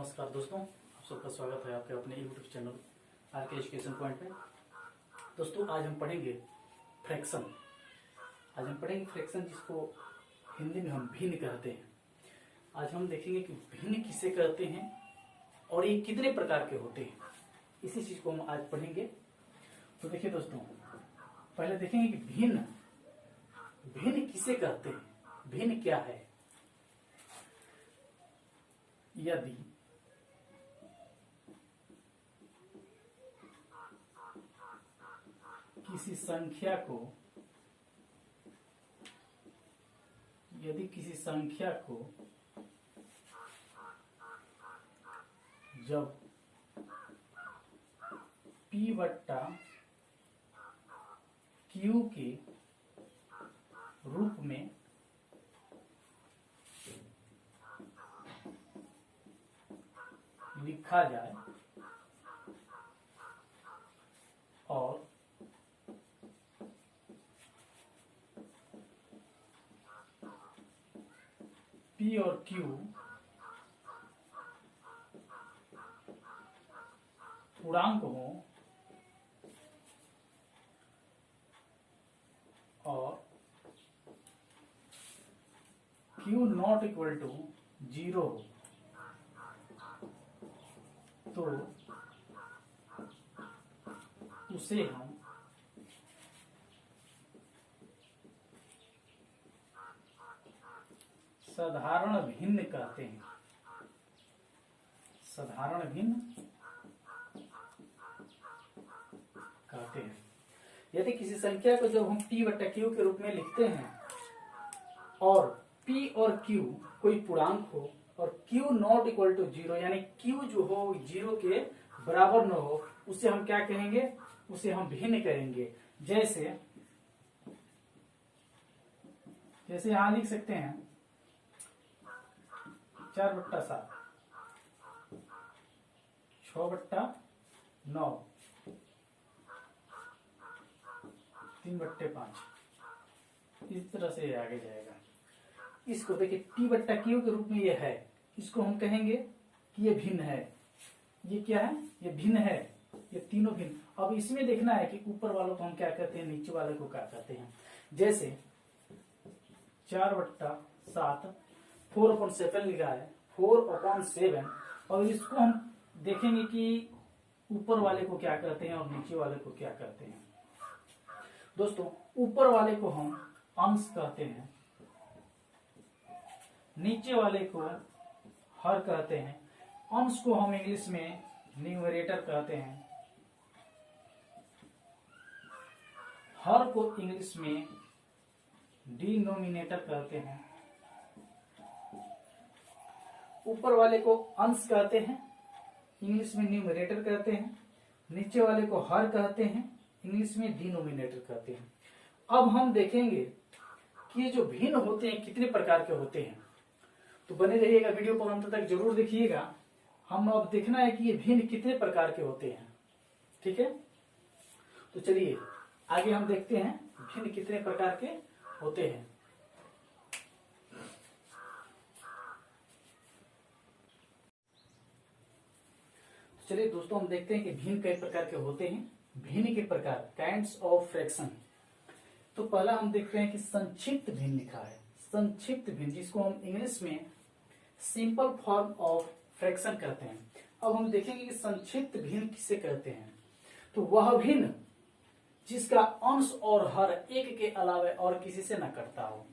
नमस्कार दोस्तों, आप सबका स्वागत है आपके अपने यूट्यूब चैनल आर के एजुकेशन पॉइंट में। दोस्तों आज हम पढ़ेंगे फ्रैक्शन। जिसको हिंदी में हम भिन्न कहते हैं। आज हम देखेंगे कि भिन्न किसे कहते हैं और ये कितने प्रकार के होते हैं। इसी चीज को हम आज पढ़ेंगे। तो देखिए दोस्तों, पहले देखेंगे कि भिन्न किसे कहते हैं, भिन्न क्या है। यदि किसी संख्या को जब P बट्टा Q के रूप में लिखा जाए और P और Q पूर्णांक हो और Q नॉट इक्वल टू 0 हो, तो उसे हम साधारण भिन्न कहते हैं। साधारण भिन्न कहते हैं। यदि किसी संख्या को जब हम P बट्टा Q के रूप में लिखते हैं और P और Q कोई पूर्णांक हो और Q नॉट इक्वल टू 0 यानी Q जो हो 0 के बराबर न हो, उसे हम क्या कहेंगे, उसे हम भिन्न कहेंगे। जैसे यहां लिख सकते हैं 4 बट्टा 7, 6 बट्टा 9, 3 बट्टे 5। इस तरह से आगे जाएगा। इसको देखिए P बट्टा Q के रूप में ये है, इसको हम कहेंगे कि ये भिन्न है। ये क्या है, ये भिन्न है, ये तीनों भिन्न। अब इसमें देखना है कि ऊपर वालों को हम क्या कहते हैं, नीचे वाले को क्या कहते हैं। जैसे 4 बट्टा 7 4/7 लिखा है, 4/7। और इसको हम देखेंगे कि ऊपर वाले को क्या कहते हैं और नीचे वाले को क्या कहते हैं। दोस्तों ऊपर वाले को हम अंश कहते हैं, नीचे वाले को हर कहते हैं। अंश को हम इंग्लिश में न्यूमरेटर कहते हैं, हर को इंग्लिश में डिनोमिनेटर कहते हैं। ऊपर वाले को अंश कहते हैं, इंग्लिश में न्यूमरेटर कहते हैं। नीचे वाले को हर कहते हैं, इंग्लिश में डिनोमिनेटर कहते हैं। अब हम देखेंगे कि ये जो भिन्न होते हैं कितने प्रकार के होते हैं। तो बने रहिएगा, वीडियो को अंत तक जरूर देखिएगा। हम अब देखना है कि ये भिन्न कितने प्रकार के होते हैं। ठीक है, तो चलिए आगे हम देखते हैं भिन्न कितने प्रकार के होते हैं। चलिए दोस्तों, हम देखते हैं कि भिन्न कई प्रकार के होते हैं। भिन्न के प्रकार, काइंड्स ऑफ फ्रैक्शन। तो पहला हम देख रहे हैं कि संक्षिप्त भिन्न लिखा है। संक्षिप्त भिन्न, जिसको हम इंग्लिश में सिंपल फॉर्म ऑफ फ्रैक्शन कहते हैं। अब हम देखेंगे कि संक्षिप्त भिन्न किसे कहते हैं। तो वह भिन्न जिसका अंश और हर एक के अलावा और किसी से न कटता हो।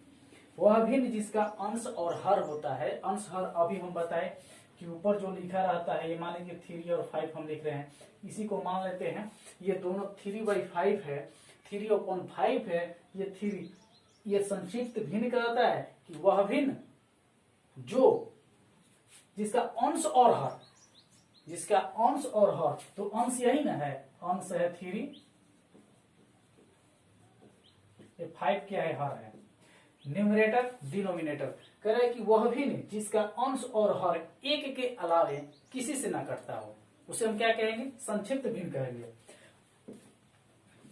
वह भिन्न जिसका अंश और हर होता है। अंश हर अभी हम बताए कि ऊपर जो लिखा रहता है, ये मान लीजिए 3 और 5 हम लिख रहे हैं, इसी को मान लेते हैं ये दोनों 3/5 है, 3/5 है, ये 3। ये संक्षिप्त भिन्न कहता है कि वह भिन्न जो जिसका अंश और हर, तो अंश यही ना है, अंश है 3, ये 5 क्या है, हर है। न्यूमरेटर डिनोमिनेटर कह रहा है कि वह भिन्न जिसका अंश और हर एक के अलावे किसी से ना कटता हो, उसे हम क्या कहेंगे, संक्षिप्त भिन्न कहेंगे।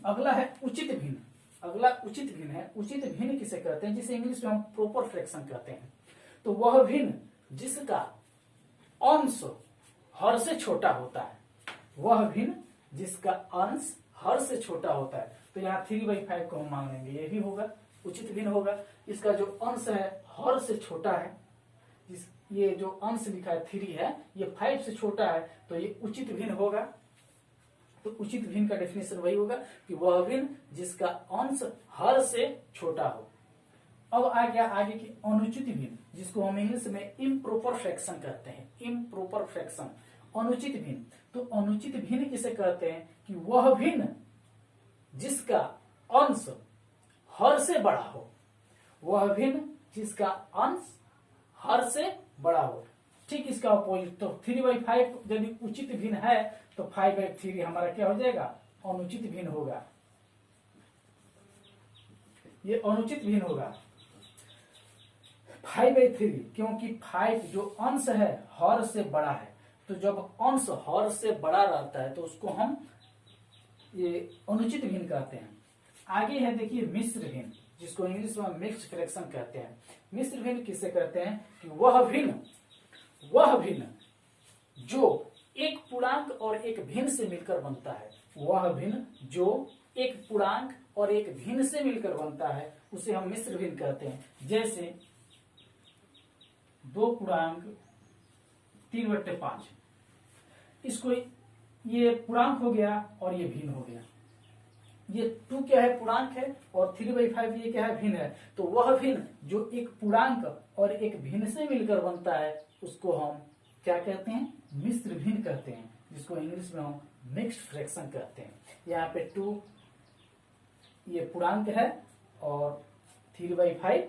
अगला है उचित भिन्न। अगला उचित भिन्न है। उचित भिन्न किसे कहते हैं, जिसे इंग्लिश में हम प्रॉपर फ्रैक्शन कहते हैं। तो वह भिन्न जिसका अंश हर से छोटा होता है, वह भिन्न जिसका अंश हर से छोटा होता है। तो यहाँ 3/5 को हम मान लेंगे, ये भी होगा उचित भिन्न होगा। इसका जो अंश है हर से छोटा है, ये जो अंश लिखा है 3 है, ये 5 से छोटा है, तो ये उचित भिन्न होगा। तो उचित भिन्न का डेफिनेशन वही होगा कि वह भिन्न जिसका अंश हर से छोटा हो। अब आ गया आगे की अनुचित भिन्न, जिसको हम इंग्लिश में इम्प्रॉपर फ्रैक्शन कहते हैं। इम्प्रॉपर फ्रैक्शन, अनुचित भिन्न। तो अनुचित भिन्न किसे कहते हैं कि वह भिन्न जिसका अंश हर से बड़ा हो, वह भिन्न जिसका अंश हर से बड़ा हो। ठीक इसका अपोजिट, तो 3/5 यदि उचित भिन्न है तो 5/3 हमारा क्या हो जाएगा, अनुचित भिन्न होगा। ये अनुचित भिन्न होगा 5/3, क्योंकि 5 जो अंश है हर से बड़ा है। तो जब अंश हर से बड़ा रहता है तो उसको हम ये अनुचित भिन्न कहते हैं। आगे है देखिए मिश्र भिन्न, जिसको इंग्लिश में मिक्स्ड फ्रैक्शन कहते हैं। मिश्र भिन्न किसे कहते हैं कि वह भिन्न जो एक पूर्णांक और एक भिन्न से मिलकर बनता है। वह भिन्न जो एक पूर्णांक और एक भिन्न से मिलकर बनता है उसे हम मिश्र भिन्न कहते हैं। जैसे 2 पूर्णांक 3/5, इसको ये पूर्णांक हो गया और ये भिन्न हो गया। ये 2 क्या है, पूर्णांक है, और 3/5 ये क्या है, भिन्न है। तो वह भिन्न जो एक पूर्णांक और एक भिन्न से मिलकर बनता है उसको हम क्या कहते हैं, मिश्र भिन्न कहते हैं, जिसको इंग्लिश में हम मिक्स्ड फ्रैक्शन कहते हैं। यहाँ पे 2 ये पूर्णांक है और 3/5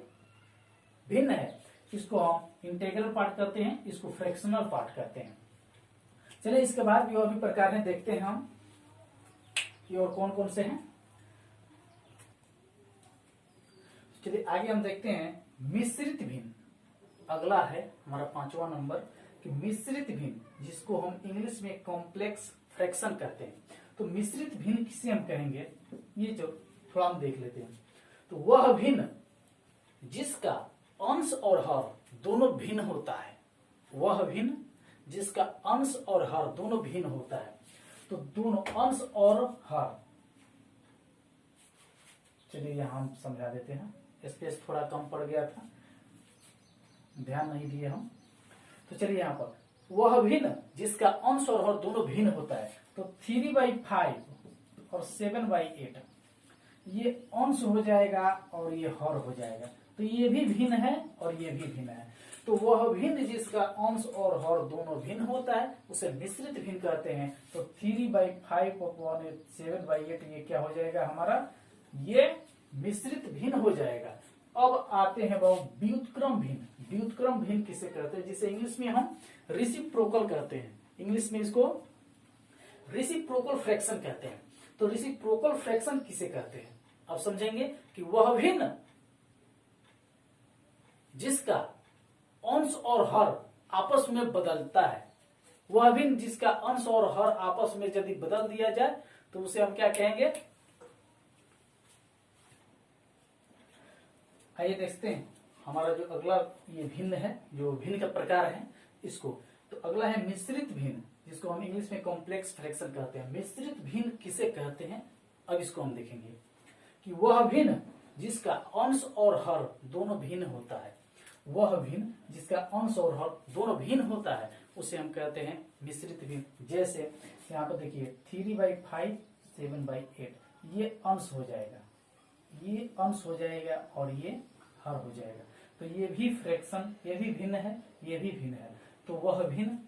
भिन्न है। इसको हम इंटीग्रल पार्ट कहते हैं, इसको फ्रैक्शनल पार्ट कहते हैं। चलिए इसके बाद भी और भी प्रकार हैं, देखते हैं हम ये और कौन कौन से हैं। चलिए आगे हम देखते हैं मिश्रित भिन्न। अगला है हमारा 5वां नंबर कि मिश्रित भिन्न, जिसको हम इंग्लिश में कॉम्प्लेक्स फ्रैक्शन कहते हैं। तो मिश्रित भिन्न किसे हम कहेंगे, ये जो थोड़ा हम देख लेते हैं। तो वह भिन्न जिसका अंश और हर दोनों भिन्न होता है। वह भिन्न जिसका अंश और हर दोनों भिन्न होता है। तो दोनों अंश और हर, चलिए यहां हम समझा देते हैं, स्पेस थोड़ा कम पड़ गया था, ध्यान नहीं दिए हम। तो चलिए यहां पर वह भिन्न जिसका अंश और हर दोनों भिन्न होता है। तो 3/5 और 7/8 ये अंश हो जाएगा और ये हर हो जाएगा। तो ये भी भिन्न है और ये भी भिन्न है। तो वह भिन्न जिसका अंश और हर दोनों भिन्न होता है उसे मिश्रित भिन्न कहते हैं। तो 3/5 और 7/8 ये क्या हो जाएगा हमारा, ये मिश्रित भिन्न हो जाएगा। अब आते हैं वो व्युत्क्रम भिन्न। व्युत्क्रम भिन्न किसे कहते हैं, जिसे इंग्लिश में हम रेसिप्रोकल कहते हैं। इंग्लिश में इसको रेसिप्रोकल फ्रैक्शन कहते हैं। तो रेसिप्रोकल फ्रैक्शन किसे कहते हैं, अब समझेंगे कि वह भिन्न जिसका अंश और हर आपस में बदलता है। वह भिन्न जिसका अंश और हर आपस में यदि बदल दिया जाए तो उसे हम क्या कहेंगे। आइए देखते हैं हमारा जो अगला ये भिन्न है, जो भिन्न का प्रकार है इसको। तो अगला है मिश्रित भिन्न, जिसको हम इंग्लिश में कॉम्प्लेक्स फ्रैक्शन कहते हैं। मिश्रित भिन्न किसे कहते हैं, अब इसको हम देखेंगे कि वह भिन्न जिसका अंश और हर दोनों भिन्न होता है। वह भिन्न जिसका अंश और हर दोनों भिन्न होता है उसे हम कहते हैं मिश्रित भिन्न। जैसे यहाँ पर देखिए 3/5 7/8 ये अंश हो जाएगा, ये अंश हो जाएगा और ये हर हो जाएगा। तो ये भी फ्रैक्शन, ये भी भिन्न है, ये भी भिन्न है। तो वह भिन्न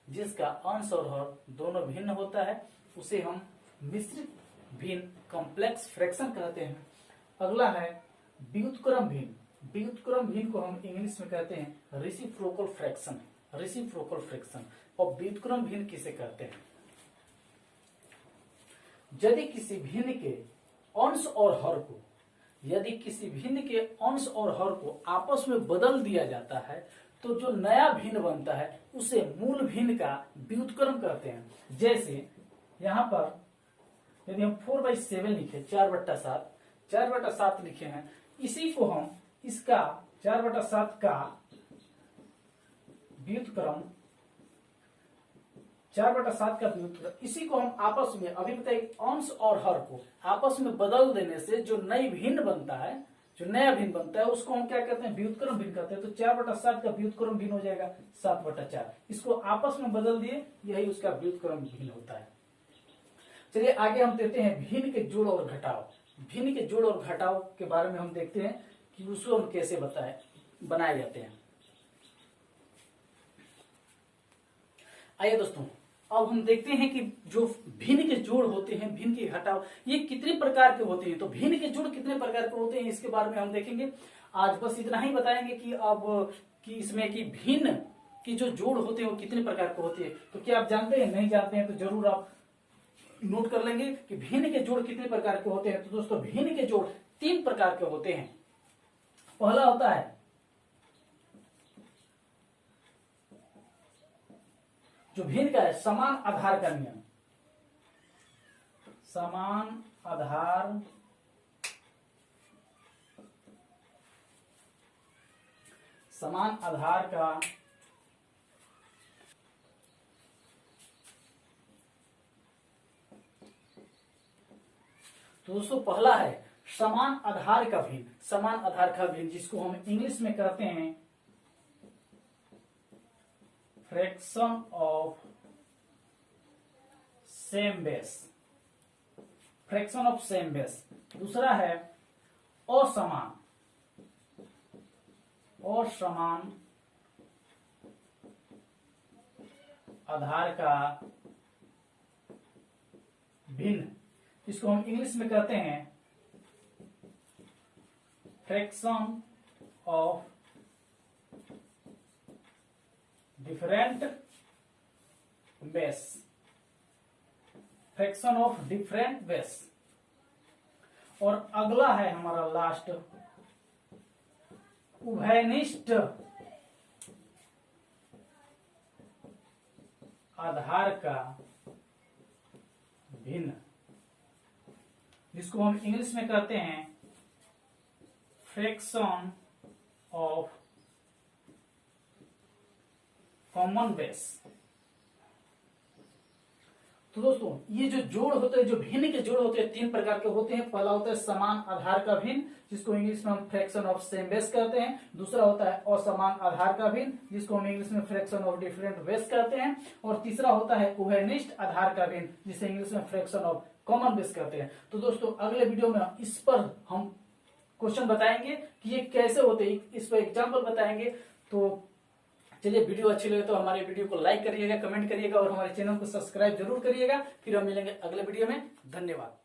जिसका अंश और हर दोनों भिन्न होता है उसे हम मिश्रित भिन्न कॉम्प्लेक्स फ्रैक्शन कहते हैं। अगला है व्युत्क्रम भिन्न। व्युत्क्रम भिन्न को हम इंग्लिश में कहते हैं रेसिप्रोकल फ्रैक्शन। Reciprocal fraction. और व्युत्क्रम भिन्न किसे कहते हैं, यदि किसी भिन्न के अंश और हर को, यदि किसी भिन्न के अंश और हर को आपस में बदल दिया जाता है तो जो नया भिन्न बनता है उसे मूल भिन्न का व्युत्क्रम कहते हैं। जैसे यहां पर यदि हम 4/7 लिखे, 4/7 लिखे हैं, इसी को हम इसका 4/7 का व्युत्क्रम 4/7 का व्युत्क्रम, इसी को हम आपस में अभी बताइए अंश और हर को आपस में बदल देने से जो नई भिन्न बनता है, जो नया भिन्न बनता है उसको हम क्या कहते हैं, व्युत्क्रम भिन्न कहते हैं। तो 4/7 का व्युत्क्रम भिन्न हो जाएगा 7/4, इसको आपस में बदल दिए, यही उसका व्युत्क्रम भिन्न होता है। चलिए आगे हम देखते हैं भिन्न के जोड़ और घटाव। भिन्न के जोड़ और घटाव के बारे में हम देखते हैं कि उसको हम कैसे बनाए जाते हैं। आइए दोस्तों, अब हम देखते हैं कि जो भिन्न के जोड़ होते हैं, भिन्न के घटाव, ये कितने प्रकार के होते हैं। तो भिन्न के जोड़ कितने प्रकार के होते हैं इसके बारे में हम देखेंगे। आज बस इतना ही बताएंगे कि अब कि इसमें कि भिन्न की जो जोड़ होते हैं वो कितने प्रकार के होते हैं। तो क्या आप जानते हैं? नहीं जानते हैं तो जरूर आप नोट कर लेंगे कि भिन्न के जोड़ कितने प्रकार के होते हैं। तो दोस्तों भिन्न के जोड़ 3 प्रकार के होते हैं। पहला होता है जो भिन्न का है समान आधार का नियम। समान आधार का तो दोस्तों पहला है समान आधार का भिन्न। समान आधार का भिन्न जिसको हम इंग्लिश में कहते हैं fraction of same base. Fraction of same base. दूसरा है असमान आधार का भिन्न, इसको हम इंग्लिश में कहते हैं fraction of different base. Fraction of different base. और अगला है हमारा लास्ट उभयनिष्ठ आधार का भिन्न, जिसको हम इंग्लिश में कहते हैं फ्रैक्शन ऑफ कॉमन बेस। तो दोस्तों ये जो जोड़ होते हैं, जो भिन्न के जोड़ होते हैं 3 प्रकार के होते हैं। पहला होता है समान आधार का भिन्न, जिसको इंग्लिश में हम फ्रैक्शन ऑफ सेम बेस कहते हैं। दूसरा होता है असमान आधार का भिन्न, जिसको हम इंग्लिश में फ्रैक्शन ऑफ डिफरेंट बेस कहते हैं। और तीसरा होता है उभयनिष्ठ आधार का भिन्न, जिसे इंग्लिश में फ्रैक्शन ऑफ कॉमन बेस कहते हैं। तो दोस्तों अगले वीडियो में इस पर हम क्वेश्चन बताएंगे कि ये कैसे होते हैं, इस पर एग्जाम्पल बताएंगे। तो चलिए वीडियो अच्छी लगे तो हमारे वीडियो को लाइक करिएगा, कमेंट करिएगा और हमारे चैनल को सब्सक्राइब जरूर करिएगा। फिर हम मिलेंगे अगले वीडियो में। धन्यवाद।